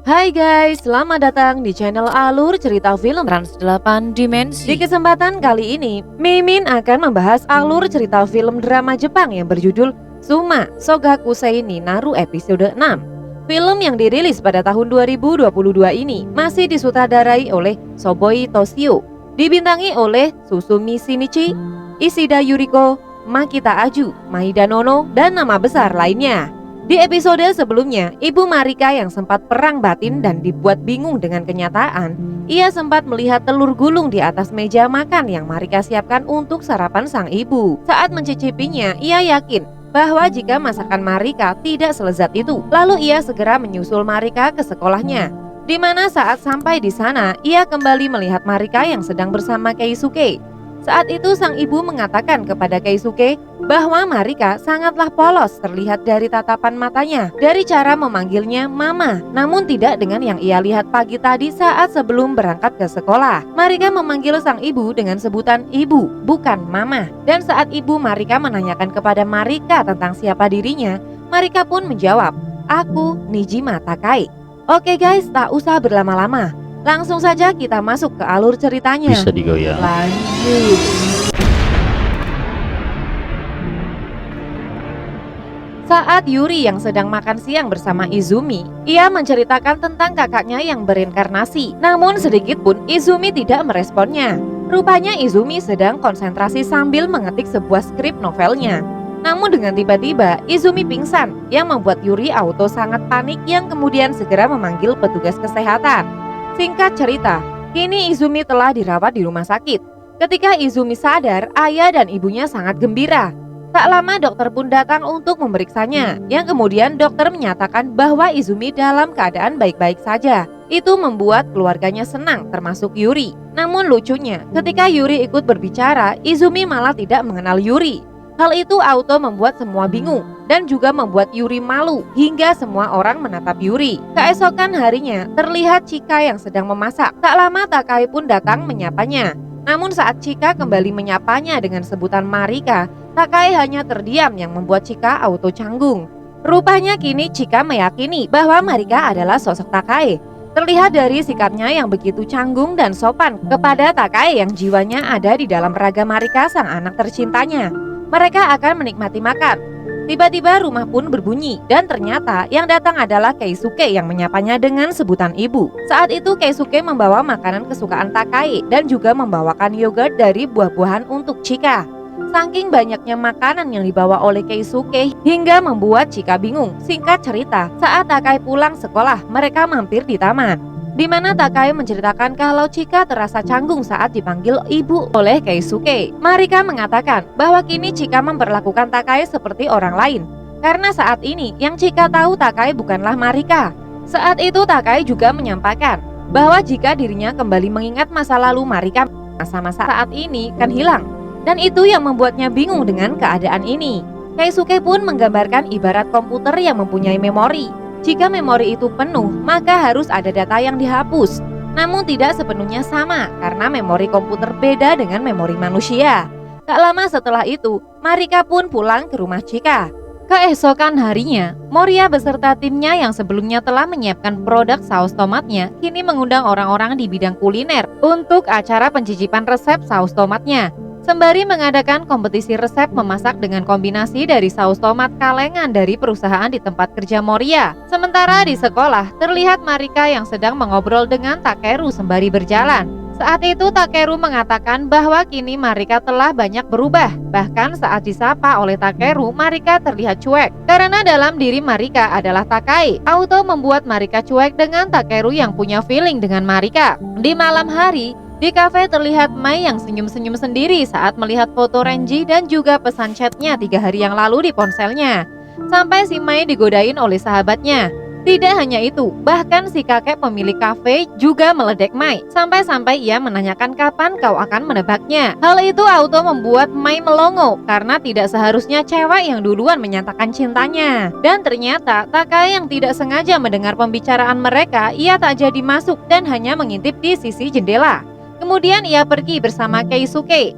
Hai guys, selamat datang di channel Alur Cerita Film Trans 8 Dimensi. Di kesempatan kali ini, Mimin akan membahas alur cerita film drama Jepang yang berjudul Suma Sogakusei ni Naru episode 6. Film yang dirilis pada tahun 2022 ini masih disutradarai oleh Soboi Toshio, dibintangi oleh Susumi Shinichi, Ishida Yuriko, Makita Aju, Maida Nono, dan nama besar lainnya. Di episode sebelumnya, Ibu Marika yang sempat perang batin dan dibuat bingung dengan kenyataan, ia sempat melihat telur gulung di atas meja makan yang Marika siapkan untuk sarapan sang ibu. Saat mencicipinya, ia yakin bahwa jika masakan Marika tidak selezat itu, lalu ia segera menyusul Marika ke sekolahnya. Di mana saat sampai di sana, ia kembali melihat Marika yang sedang bersama Keisuke. Saat itu sang ibu mengatakan kepada Keisuke bahwa Marika sangatlah polos terlihat dari tatapan matanya, dari cara memanggilnya mama, namun tidak dengan yang ia lihat pagi tadi saat sebelum berangkat ke sekolah. Marika memanggil sang ibu dengan sebutan ibu, bukan mama. Dan saat ibu Marika menanyakan kepada Marika tentang siapa dirinya, Marika pun menjawab, "Aku Nijima Takai." Oke guys, tak usah berlama-lama. Langsung saja kita masuk ke alur ceritanya. Bisa digoyang. Lanjut. Saat Yuri yang sedang makan siang bersama Izumi, ia menceritakan tentang kakaknya yang berinkarnasi. Namun sedikit pun Izumi tidak meresponnya. Rupanya Izumi sedang konsentrasi sambil mengetik sebuah skrip novelnya. Namun dengan tiba-tiba Izumi pingsan yang membuat Yuri auto sangat panik yang kemudian segera memanggil petugas kesehatan. Singkat cerita, kini Izumi telah dirawat di rumah sakit. Ketika Izumi sadar, ayah dan ibunya sangat gembira. Tak lama dokter pun datang untuk memeriksanya, yang kemudian dokter menyatakan bahwa Izumi dalam keadaan baik-baik saja. Itu membuat keluarganya senang, termasuk Yuri. Namun lucunya, ketika Yuri ikut berbicara, Izumi malah tidak mengenal Yuri. Hal itu auto membuat semua bingung dan juga membuat Yuri malu hingga semua orang menatap Yuri. Keesokan harinya terlihat Chika yang sedang memasak. Tak lama Takai pun datang menyapanya. Namun saat Chika kembali menyapanya dengan sebutan Marika, Takai hanya terdiam yang membuat Chika auto canggung. Rupanya kini Chika meyakini bahwa Marika adalah sosok Takai. Terlihat dari sikapnya yang begitu canggung dan sopan kepada Takai yang jiwanya ada di dalam raga Marika sang anak tercintanya. Mereka akan menikmati makan. Tiba-tiba rumah pun berbunyi dan ternyata yang datang adalah Keisuke yang menyapanya dengan sebutan ibu. Saat itu Keisuke membawa makanan kesukaan Takai dan juga membawakan yogurt dari buah-buahan untuk Chika. Saking banyaknya makanan yang dibawa oleh Keisuke hingga membuat Chika bingung. Singkat cerita, saat Takai pulang sekolah, mereka mampir di taman, di mana Takai menceritakan kalau Chika terasa canggung saat dipanggil ibu oleh Keisuke. Marika mengatakan bahwa kini Chika memperlakukan Takai seperti orang lain, karena saat ini yang Chika tahu Takai bukanlah Marika. Saat itu Takai juga menyampaikan bahwa jika dirinya kembali mengingat masa lalu Marika, masa-masa saat ini kan hilang. Dan itu yang membuatnya bingung dengan keadaan ini. Keisuke pun menggambarkan ibarat komputer yang mempunyai memori. Jika memori itu penuh, maka harus ada data yang dihapus. Namun tidak sepenuhnya sama, karena memori komputer beda dengan memori manusia. Tak lama setelah itu, Marika pun pulang ke rumah Chika. Keesokan harinya, Moria beserta timnya yang sebelumnya telah menyiapkan produk saus tomatnya, kini mengundang orang-orang di bidang kuliner untuk acara pencicipan resep saus tomatnya. Sembari mengadakan kompetisi resep memasak dengan kombinasi dari saus tomat kalengan dari perusahaan di tempat kerja Moria. Sementara di sekolah, terlihat Marika yang sedang mengobrol dengan Takeru sembari berjalan. Saat itu Takeru mengatakan bahwa kini Marika telah banyak berubah. Bahkan saat disapa oleh Takeru, Marika terlihat cuek. Karena dalam diri Marika adalah Takai, auto membuat Marika cuek dengan Takeru yang punya feeling dengan Marika. Di malam hari, di kafe terlihat Mai yang senyum-senyum sendiri saat melihat foto Renji dan juga pesan chatnya 3 hari yang lalu di ponselnya. Sampai si Mai digodain oleh sahabatnya. Tidak hanya itu, bahkan si kakek pemilik kafe juga meledek Mai. Sampai-sampai ia menanyakan kapan kau akan menebaknya. Hal itu auto membuat Mai melongo karena tidak seharusnya cewek yang duluan menyatakan cintanya. Dan ternyata Takai yang tidak sengaja mendengar pembicaraan mereka, ia tak jadi masuk dan hanya mengintip di sisi jendela. Kemudian ia pergi bersama Keisuke.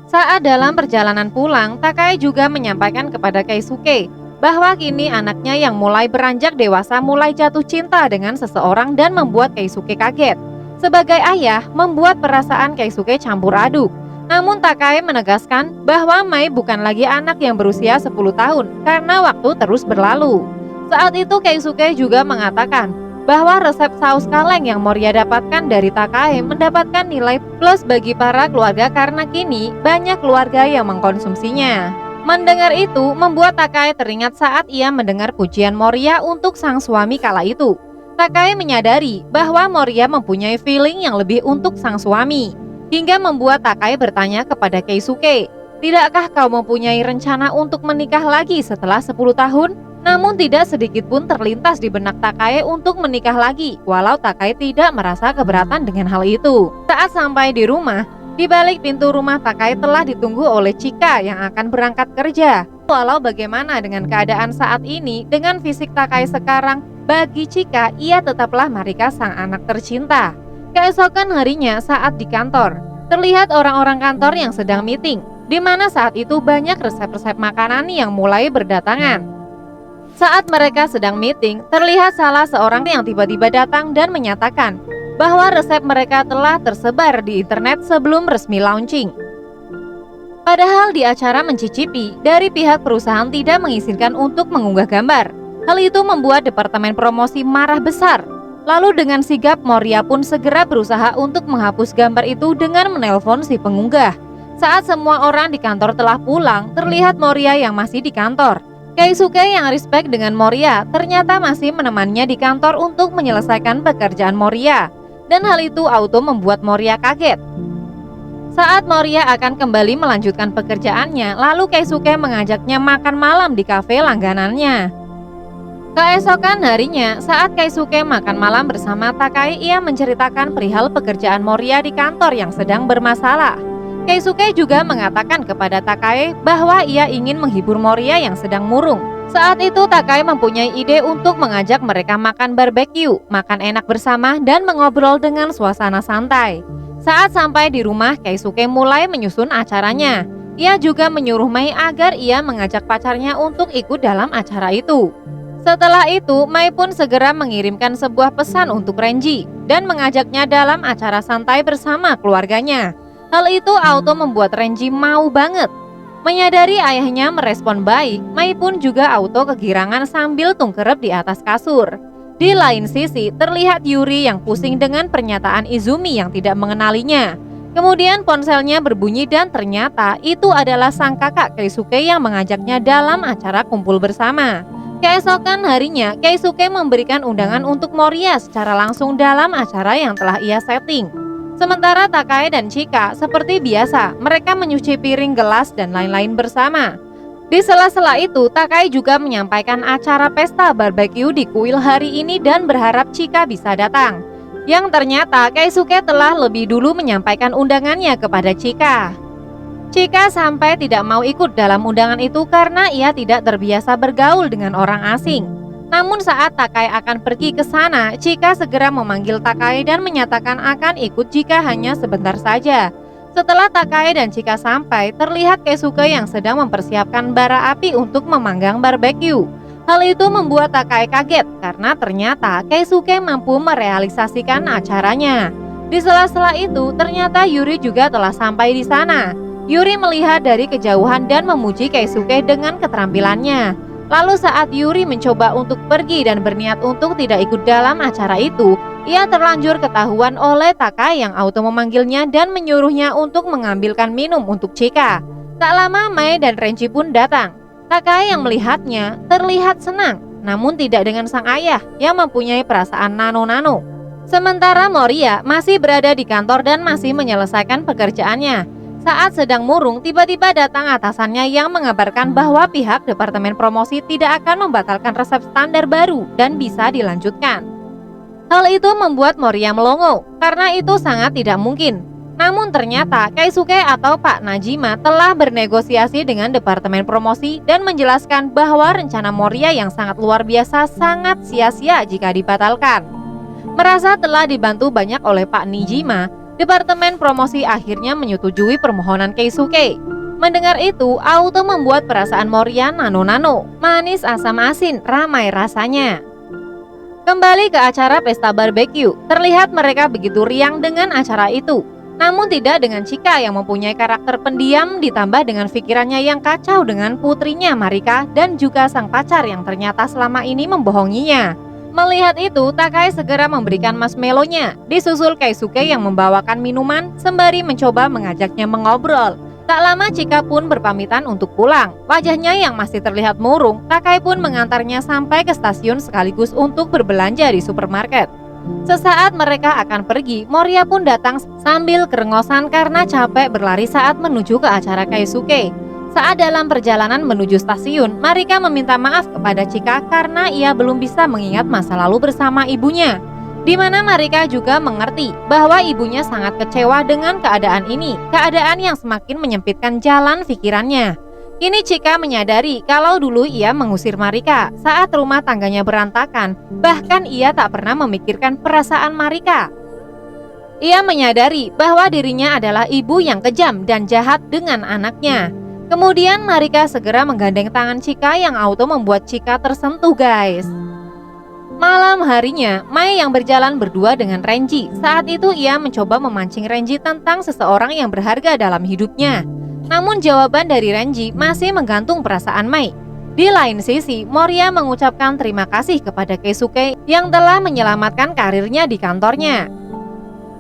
Saat dalam perjalanan pulang, Takai juga menyampaikan kepada Keisuke bahwa kini anaknya yang mulai beranjak dewasa mulai jatuh cinta dengan seseorang dan membuat Keisuke kaget. Sebagai ayah, membuat perasaan Keisuke campur aduk. Namun Takae menegaskan bahwa Mai bukan lagi anak yang berusia 10 tahun karena waktu terus berlalu. Saat itu Keisuke juga mengatakan bahwa resep saus kaleng yang Moria dapatkan dari Takae mendapatkan nilai plus bagi para keluarga karena kini banyak keluarga yang mengkonsumsinya. Mendengar itu membuat Takae teringat saat ia mendengar pujian Moria untuk sang suami kala itu. Takae menyadari bahwa Moria mempunyai feeling yang lebih untuk sang suami, hingga membuat Takae bertanya kepada Keisuke, "Tidakkah kau mempunyai rencana untuk menikah lagi setelah 10 tahun?" Namun tidak sedikit pun terlintas di benak Takae untuk menikah lagi, walau Takae tidak merasa keberatan dengan hal itu. Saat sampai di rumah, di balik pintu rumah Takae telah ditunggu oleh Chika yang akan berangkat kerja. Walau bagaimana dengan keadaan saat ini, dengan fisik Takae sekarang, bagi Chika ia tetaplah Marika sang anak tercinta. Keesokan harinya saat di kantor, terlihat orang-orang kantor yang sedang meeting, di mana saat itu banyak resep-resep makanan yang mulai berdatangan. Saat mereka sedang meeting, terlihat salah seorang yang tiba-tiba datang dan menyatakan bahwa resep mereka telah tersebar di internet sebelum resmi launching. Padahal di acara mencicipi, dari pihak perusahaan tidak mengizinkan untuk mengunggah gambar. Hal itu membuat departemen promosi marah besar. Lalu dengan sigap Moria pun segera berusaha untuk menghapus gambar itu dengan menelpon si pengunggah. Saat semua orang di kantor telah pulang, terlihat Moria yang masih di kantor. Keisuke yang respect dengan Moria ternyata masih menemannya di kantor untuk menyelesaikan pekerjaan Moria. Dan hal itu auto membuat Moria kaget. Saat Moria akan kembali melanjutkan pekerjaannya, lalu Keisuke mengajaknya makan malam di kafe langganannya. Keesokan harinya, saat Keisuke makan malam bersama Takae, ia menceritakan perihal pekerjaan Moria di kantor yang sedang bermasalah. Keisuke juga mengatakan kepada Takae bahwa ia ingin menghibur Moria yang sedang murung. Saat itu Takae mempunyai ide untuk mengajak mereka makan barbeque, makan enak bersama dan mengobrol dengan suasana santai. Saat sampai di rumah, Keisuke mulai menyusun acaranya. Ia juga menyuruh Mai agar ia mengajak pacarnya untuk ikut dalam acara itu. Setelah itu, Mai pun segera mengirimkan sebuah pesan untuk Renji dan mengajaknya dalam acara santai bersama keluarganya. Hal itu auto membuat Renji mau banget. Menyadari ayahnya merespon baik, Mai pun juga auto kegirangan sambil tungkerep di atas kasur. Di lain sisi, terlihat Yuri yang pusing dengan pernyataan Izumi yang tidak mengenalinya. Kemudian ponselnya berbunyi dan ternyata itu adalah sang kakak Keisuke yang mengajaknya dalam acara kumpul bersama. Keesokan harinya, Keisuke memberikan undangan untuk Moria secara langsung dalam acara yang telah ia setting. Sementara Takae dan Chika seperti biasa, mereka menyuci piring, gelas, dan lain-lain bersama. Di sela-sela itu, Takae juga menyampaikan acara pesta barbeque di kuil hari ini dan berharap Chika bisa datang. Yang ternyata Keisuke telah lebih dulu menyampaikan undangannya kepada Chika. Chika sampai tidak mau ikut dalam undangan itu karena ia tidak terbiasa bergaul dengan orang asing. Namun saat Takae akan pergi ke sana, Chika segera memanggil Takae dan menyatakan akan ikut jika hanya sebentar saja. Setelah Takae dan Chika sampai, terlihat Keisuke yang sedang mempersiapkan bara api untuk memanggang barbeque. Hal itu membuat Takae kaget karena ternyata Keisuke mampu merealisasikan acaranya. Di sela-sela itu, ternyata Yuri juga telah sampai di sana. Yuri melihat dari kejauhan dan memuji Keisuke dengan keterampilannya. Lalu saat Yuri mencoba untuk pergi dan berniat untuk tidak ikut dalam acara itu, ia terlanjur ketahuan oleh Takae yang auto memanggilnya dan menyuruhnya untuk mengambilkan minum untuk Chika. Tak lama Mai dan Renji pun datang. Takae yang melihatnya terlihat senang, namun tidak dengan sang ayah yang mempunyai perasaan nano-nano. Sementara Moria masih berada di kantor dan masih menyelesaikan pekerjaannya. Saat sedang murung, tiba-tiba datang atasannya yang mengabarkan bahwa pihak departemen promosi tidak akan membatalkan resep standar baru dan bisa dilanjutkan. Hal itu membuat Moria melongo, karena itu sangat tidak mungkin. Namun ternyata Keisuke atau Pak Najima telah bernegosiasi dengan departemen promosi dan menjelaskan bahwa rencana Moria yang sangat luar biasa sangat sia-sia jika dibatalkan. Merasa telah dibantu banyak oleh Pak Najima, departemen promosi akhirnya menyetujui permohonan Keisuke. Mendengar itu, auto membuat perasaan Moria nano-nano, manis asam asin, ramai rasanya. Kembali ke acara pesta barbeque, terlihat mereka begitu riang dengan acara itu. Namun tidak dengan Chika yang mempunyai karakter pendiam ditambah dengan pikirannya yang kacau dengan putrinya Marika dan juga sang pacar yang ternyata selama ini membohonginya. Melihat itu, Takai segera memberikan marshmallow-nya, disusul Keisuke yang membawakan minuman sembari mencoba mengajaknya mengobrol. Tak lama Chika pun berpamitan untuk pulang. Wajahnya yang masih terlihat murung, Takai pun mengantarnya sampai ke stasiun sekaligus untuk berbelanja di supermarket. Sesaat mereka akan pergi, Moria pun datang sambil kerengosan karena capek berlari saat menuju ke acara Keisuke. Saat dalam perjalanan menuju stasiun, Marika meminta maaf kepada Chika karena ia belum bisa mengingat masa lalu bersama ibunya. Di mana Marika juga mengerti bahwa ibunya sangat kecewa dengan keadaan ini, keadaan yang semakin menyempitkan jalan pikirannya. Kini Chika menyadari kalau dulu ia mengusir Marika saat rumah tangganya berantakan, bahkan ia tak pernah memikirkan perasaan Marika. Ia menyadari bahwa dirinya adalah ibu yang kejam dan jahat dengan anaknya. Kemudian Marika segera menggandeng tangan Chika yang auto membuat Chika tersentuh guys. Malam harinya, Mai yang berjalan berdua dengan Renji. Saat itu ia mencoba memancing Renji tentang seseorang yang berharga dalam hidupnya. Namun jawaban dari Renji masih menggantung perasaan Mai. Di lain sisi, Moria mengucapkan terima kasih kepada Keisuke yang telah menyelamatkan karirnya di kantornya.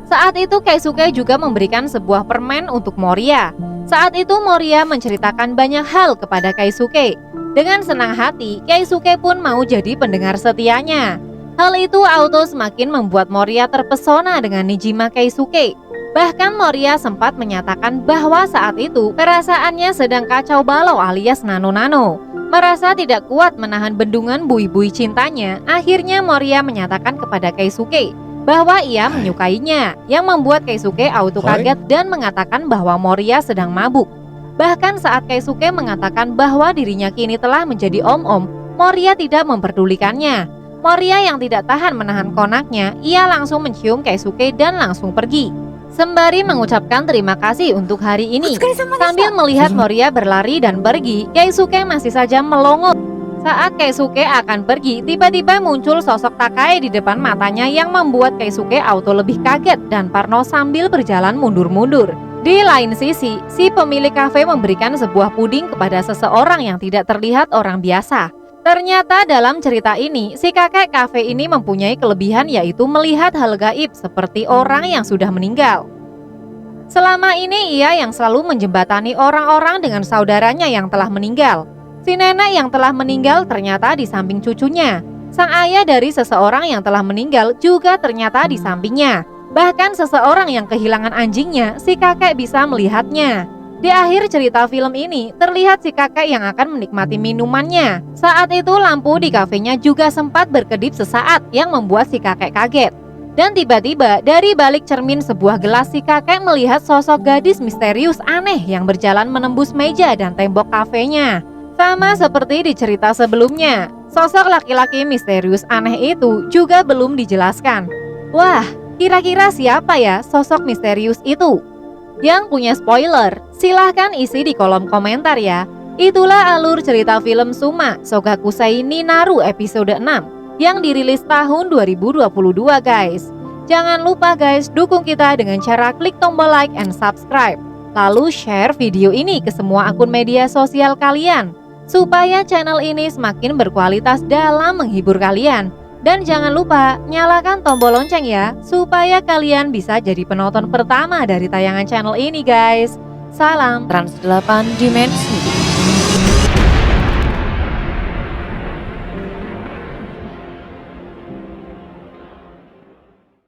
Saat itu Keisuke juga memberikan sebuah permen untuk Moria. Saat itu Moria menceritakan banyak hal kepada Keisuke. Dengan senang hati, Keisuke pun mau jadi pendengar setianya. Hal itu auto semakin membuat Moria terpesona dengan Nijima Keisuke. Bahkan Moria sempat menyatakan bahwa saat itu perasaannya sedang kacau balau alias nano-nano. Merasa tidak kuat menahan bendungan bui-bui cintanya, akhirnya Moria menyatakan kepada Keisuke bahwa ia menyukainya, yang membuat Keisuke auto kaget dan mengatakan bahwa Moria sedang mabuk. Bahkan saat Keisuke mengatakan bahwa dirinya kini telah menjadi om-om, Moria tidak memperdulikannya. Moria yang tidak tahan menahan konaknya, ia langsung mencium Keisuke dan langsung pergi. Sembari mengucapkan terima kasih untuk hari ini. Sambil melihat Moria berlari dan pergi, Keisuke masih saja melongo. Saat Keisuke akan pergi, tiba-tiba muncul sosok Takai di depan matanya yang membuat Keisuke auto lebih kaget dan parno sambil berjalan mundur-mundur. Di lain sisi, si pemilik kafe memberikan sebuah puding kepada seseorang yang tidak terlihat orang biasa. Ternyata dalam cerita ini, si kakek kafe ini mempunyai kelebihan yaitu melihat hal gaib seperti orang yang sudah meninggal. Selama ini ia yang selalu menjembatani orang-orang dengan saudaranya yang telah meninggal. Si nenek yang telah meninggal ternyata di samping cucunya. Sang ayah dari seseorang yang telah meninggal juga ternyata di sampingnya. Bahkan seseorang yang kehilangan anjingnya, si kakek bisa melihatnya. Di akhir cerita film ini, terlihat si kakek yang akan menikmati minumannya. Saat itu lampu di kafenya juga sempat berkedip sesaat yang membuat si kakek kaget. Dan tiba-tiba dari balik cermin sebuah gelas si kakek melihat sosok gadis misterius aneh yang berjalan menembus meja dan tembok kafenya. Sama seperti di cerita sebelumnya, sosok laki-laki misterius aneh itu juga belum dijelaskan. Wah, kira-kira siapa ya sosok misterius itu? Yang punya spoiler, silahkan isi di kolom komentar ya. Itulah alur cerita film Suma Sogakusei ni Naru episode 6 yang dirilis tahun 2022 guys. Jangan lupa guys, dukung kita dengan cara klik tombol like and subscribe. Lalu share video ini ke semua akun media sosial kalian, supaya channel ini semakin berkualitas dalam menghibur kalian. Dan jangan lupa nyalakan tombol lonceng ya, supaya kalian bisa jadi penonton pertama dari tayangan channel ini guys. Salam Trans 8 Dimensi.